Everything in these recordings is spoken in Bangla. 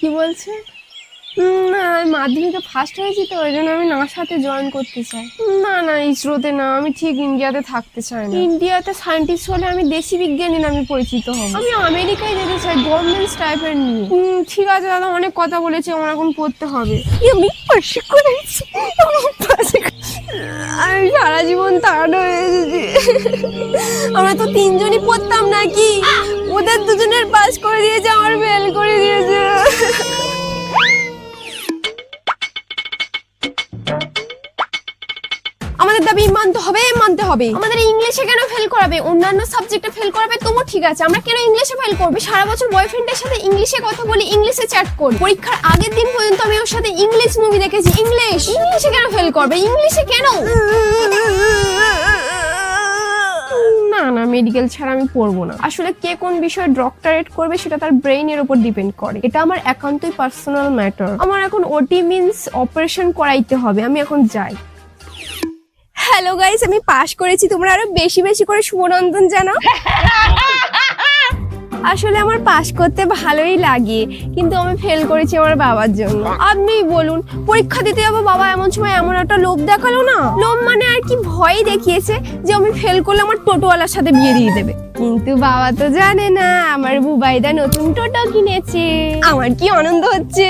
কি বলছে? না, আমি মাধ্যমিকে ফার্স্ট হয়েছি তো, ওই জন্য আমি নাসাতে জয়েন করতে চাই। না না, ইসরোতে না, আমি ঠিক ইন্ডিয়াতে থাকতে চাই না। ইন্ডিয়াতে সায়েন্টিস্ট হলে আমি দেশি বিজ্ঞানী নামে পরিচিত হব। আমি আমেরিকায় যেতে চাই, গভর্নমেন্ট স্টাইপেন্ড নিয়ে। ঠিক আছে দাদা, অনেক কথা বলেছি, আমার এখন পড়তে হবে। আমি পাশে করেছি, আমি সারা জীবন টায়ার্ড হয়ে এসেছি। আমরা তো তিনজনই পড়তাম নাকি, ওদের দুজনের পাস করে দিয়েছে, আমার ফেল করে দিয়েছে। আমাদের দাবি মানতে হবে। আমাদের ইংলিশে কেন ফেল করাবে? অন্যান্য সাবজেক্টে ফেল করাবে তবু ঠিক আছে, আমরা কেন ইংলিশে ফেল করবে? সারা বছর বয়ফ্রেন্ডের সাথে ইংলিশে কথা বলি, ইংলিশে চ্যাট করি। পরীক্ষার আগের দিন পর্যন্ত আমি ওর সাথে ইংলিশ মুভি দেখেছি। ইংলিশে কেন ফেল করবে? ইংলিশে কেন? না না, মেডিকেল ছাড়া আমি পড়বো না। আসলে কে কোন বিষয়ে ডক্টরেট করবে সেটা তার ব্রেইনের উপর ডিপেন্ড করে। এটা আমার একান্তই পার্সোনাল ম্যাটার। আমার এখন ওটি মিন্স অপারেশন করাইতে হবে। আমি এখন যাই। হ্যালো গাইস, আমি পাস করেছি। তোমরা আরো বেশি বেশি করে শুভনন্দন জানাও। আসলে আমার পাস করতে ভালোই লাগে, কিন্তু আমি ফেল করেছি আমার বাবার জন্য। আপনিই বলুন, পরীক্ষা দিতে যাবো, বাবা এমন সময় এমন একটা লোভ দেখালো না। লোভ মানে আর কি, ভয় দেখিয়েছে যে আমি ফেল করলে আমার টোটোওয়ালার সাথে বিয়ে দিয়ে দেবে। কিন্তু বাবা তো জানে না আমার বুবাইদা নতুন টোটো কিনেছে। আমার কি আনন্দ হচ্ছে।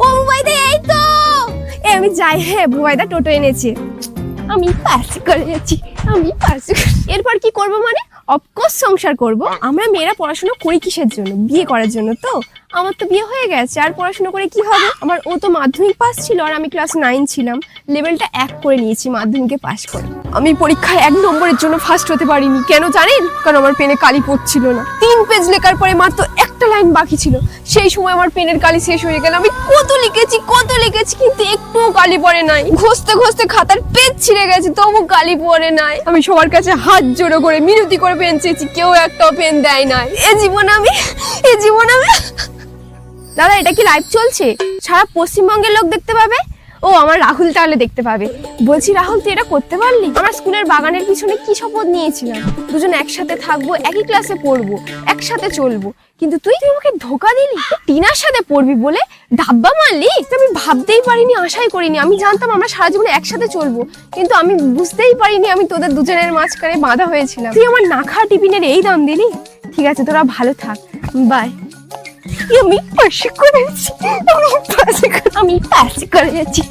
ও বুবাইদা, এই তো আমি যাই। হ্যাঁ, বুবাইদা টোটো এনেছে। আমি পাস করে যাচ্ছি। এরপর কি করব? মানে অফকোর্স সংসার করব। আমরা মেয়েরা পড়াশোনা করি কিসের জন্য? বিয়ে করার জন্য তো। আমার তো বিয়ে হয়ে গেছে, আর পড়াশোনা করে কি হবে? আমার ও তো মাধ্যমিক পাস ছিল আর আমি ক্লাস 9 ছিলাম। লেভেলটা 1 করে নিয়েছি মাধ্যমিকে পাস করে। আমি পরীক্ষায় 1 নম্বরের জন্য ফার্স্ট হতে পারিনি। কেন জানেন? কারণ আমার পেনে কালি পড়ছিল না। 3 পেজ লেখার পরে মাত্র একটা লাইন বাকি ছিল। সেই সময় আমার পেনের কালি শেষ হয়ে গেল। আমি কত লিখেছি কিন্তু একটুও কালি পড়ে নাই। ঘষতে ঘষতে খাতার পেজ ছিঁড়ে গেছে, তবু কালি পড়ে নাই। আমি সবার কাছে হাত জোড়ো করে মিনতি করে পেন চেয়েছি, কেউ একটাও পেন দেয় নাই। এ জীবন আমি দাদা, এটা কি লাইভ চলছে? সারা পশ্চিমবঙ্গের লোক দেখতে পাবে। ও, আমার রাহুল তাহলে দেখতে পাবে। বলছি রাহুল, তুই এটা করতে পারলি? আমরা স্কুলের বাগানের পিছনে কি শপথ নিয়েছিলাম? দুজন একসাথে থাকবো, একই ক্লাসে পড়বো, একসাথে চলবো। কিন্তু তুই আমাকে ধোকা দিলি। টিনার সাথে পড়বি বলে ডাব্বা মারলি। আমি ভাবতেই পারিনি, আশাই করিনি। আমি জানতাম আমরা সারা জীবনে একসাথে চলবো, কিন্তু আমি বুঝতেই পারিনি আমি তোদের দুজনের মাঝখানে বাঁধা হয়েছিলাম। তুই আমার না খাওয়া টিফিনের এই দাম দিলি। ঠিক আছে, তোরা ভালো থাক, বাই। আমি পাশে করে যাচ্ছি।